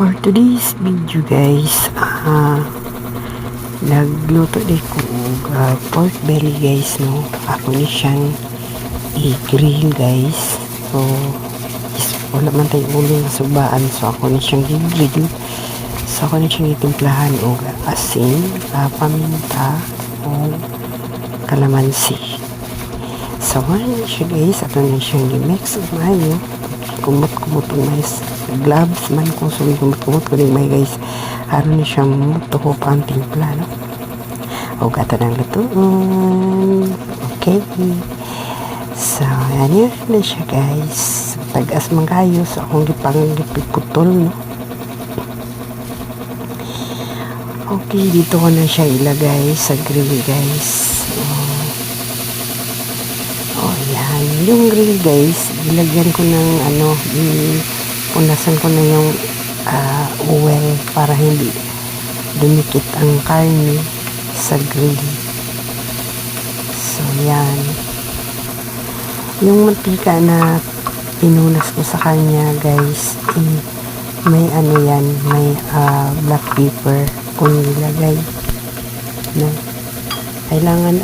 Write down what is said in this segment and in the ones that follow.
For today's video guys, nagluto din ko pork belly guys, no. Ako ni siyang i-grill guys. So wala man tayong uling kasubaan, so ako ni siyang i-grill. So ako ni siyang itimplahan o asin, paminta o kalamansi. So ano siya guys, ato ni siyang i-mix mayo, kumot-kumot mais, gloves man kung sumi kumot-kumot ko din may guys, ano ni siyang mutuho pa ang timpla, no? O gata ng lutuon. Okay, so yan yun na siya guys, tagas man kayo, so akong gipiputol, no? Okay, dito ko na siya ilagay sa grill guys. Yan, yung grill guys, ilagyan ko ng punasan ko na yung oil para hindi dumikit ang karne sa grill. So yan, yung mantika na pinunas ko sa kanya guys, may yan, may black pepper kung nilagay na kailangan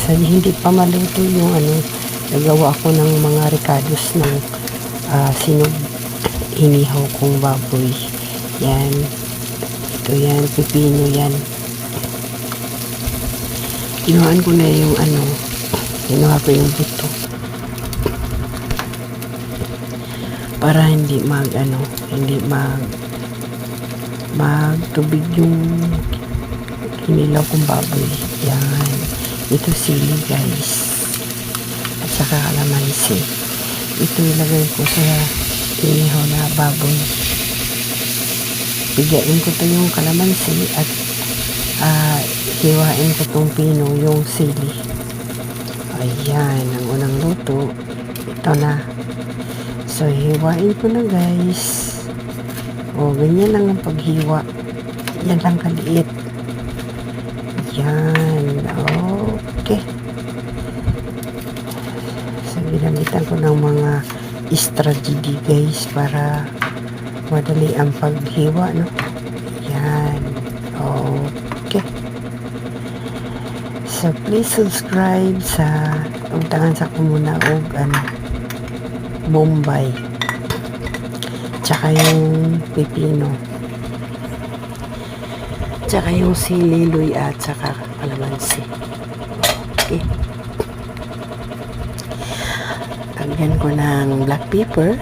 sa hindi pa maluto yung nagawa ko ng mga ricados ng inihaw kong baboy. Yan, ito yan, pipino yan. Kinuhaan ko na yung kinuha ko yung buto para hindi magtubig yung kinilaw kong baboy. Yan, ito sili guys at saka kalamansi. Ito ilagay ko sa inihaw na baboy. Pigain ko to yung kalamansi at hiwain ko tong pino, yung sili. Ayan, ang unang luto ito na. So hiwain ko na guys. Ganyan lang ang paghiwa, yan lang kaliit. Yan, okay. So ginamitan ko ng mga strategy guys para madali ang paghiwa, no? Yan, okay. So please subscribe sa pagtangan sa kumuna o Bombay tsaka yung pipino tsaka yung sililoy at tsaka kalamansi. Okay, lagyan ko ng black pepper